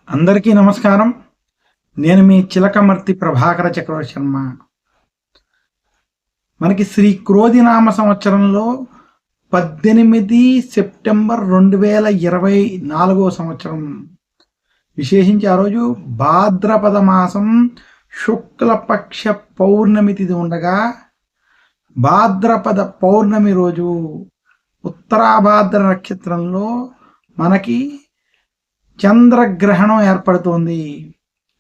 అందరికీ నమస్కారం. నేను మీ చిలకమర్తి ప్రభాకర చక్రవర్తి శర్మ. మనకి శ్రీ క్రోధినామ సంవత్సరంలో 18 సెప్టెంబర్ 2024 సంవత్సరం, విశేషించి ఆ రోజు భాద్రపద మాసం శుక్లపక్ష పౌర్ణమి తిథి ఉండగా, భాద్రపద పౌర్ణమి రోజు ఉత్తరాభాద్ర నక్షత్రంలో మనకి చంద్రగ్రహణం ఏర్పడుతోంది.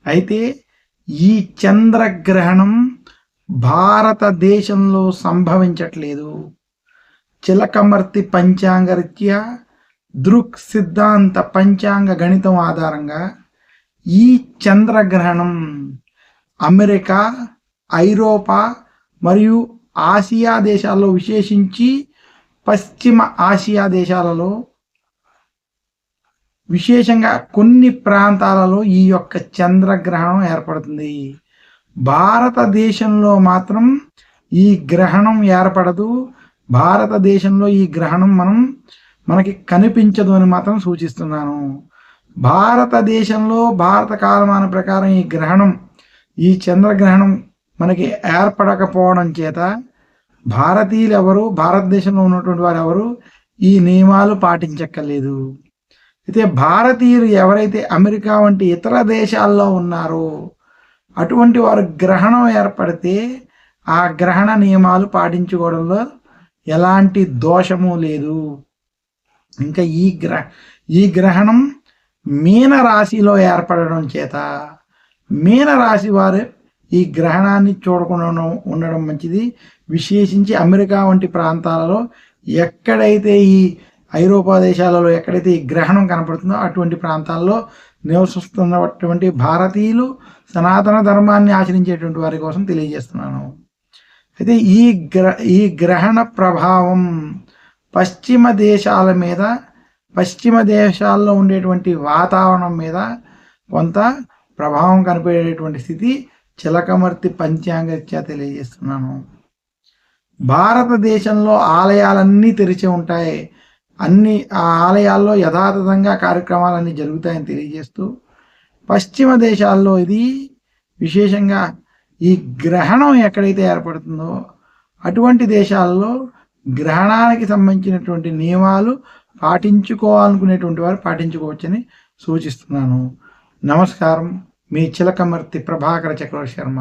అయితే ఈ చంద్రగ్రహణం భారతదేశంలో సంభవించట్లేదు. చిలకమర్తి పంచాంగరీత్యా దృక్ సిద్ధాంత పంచాంగ గణితం ఆధారంగా ఈ చంద్రగ్రహణం అమెరికా, ఐరోపా మరియు ఆసియా దేశాల్లో, విశేషించి పశ్చిమ ఆసియా దేశాలలో, విశేషంగా కొన్ని ప్రాంతాలలో ఈ యొక్క చంద్రగ్రహణం ఏర్పడుతుంది. భారతదేశంలో మాత్రం ఈ గ్రహణం ఏర్పడదు. భారతదేశంలో ఈ గ్రహణం మనకి కనిపించదు అని మాత్రం సూచిస్తున్నాను. భారతదేశంలో భారత కాలమాన ప్రకారం ఈ చంద్రగ్రహణం మనకి ఏర్పడకపోవడం చేత భారతీయులు ఎవరు, భారతదేశంలో ఉన్నటువంటి వారు ఎవరు ఈ నియమాలు పాటించక్కర్లేదు. అయితే భారతీయులు ఎవరైతే అమెరికా వంటి ఇతర దేశాల్లో ఉన్నారో అటువంటి వారు గ్రహణం ఏర్పడితే ఆ గ్రహణ నియమాలు పాటించుకోవడంలో ఎలాంటి దోషము లేదు. ఇంకా ఈ గ్రహణం మీనరాశిలో ఏర్పడడం చేత మీనరాశి వారు ఈ గ్రహణాన్ని చూడకుండా ఉండడం మంచిది. విశేషించి అమెరికా వంటి ప్రాంతాలలో, ఎక్కడైతే ఈ ఐరోపా దేశాలలో ఎక్కడైతే ఈ గ్రహణం కనపడుతుందో అటువంటి ప్రాంతాల్లో నివసిస్తున్నటువంటి భారతీయులు, సనాతన ధర్మాన్ని ఆచరించేటువంటి వారి కోసం తెలియజేస్తున్నాను. అయితే ఈ గ్రహణ ప్రభావం పశ్చిమ దేశాల మీద, పశ్చిమ దేశాల్లో ఉండేటువంటి వాతావరణం మీద కొంత ప్రభావం కనిపించేటువంటి స్థితి చిలకమర్తి పంచాంగరీత్యా తెలియజేస్తున్నాను. భారతదేశంలో ఆలయాలన్నీ తెరిచి ఉంటాయి. అన్ని ఆ ఆలయాల్లో యథాతథంగా కార్యక్రమాలన్నీ జరుగుతాయని తెలియజేస్తూ, పశ్చిమ దేశాల్లో ఇది విశేషంగా ఈ గ్రహణం ఎక్కడైతే ఏర్పడుతుందో అటువంటి దేశాల్లో గ్రహణానికి సంబంధించినటువంటి నియమాలు పాటించుకోవాలనుకునేటువంటి వారు పాటించుకోవచ్చని సూచిస్తున్నాను. నమస్కారం. మీ చిలకమర్తి ప్రభాకర చక్రవర్తి శర్మ.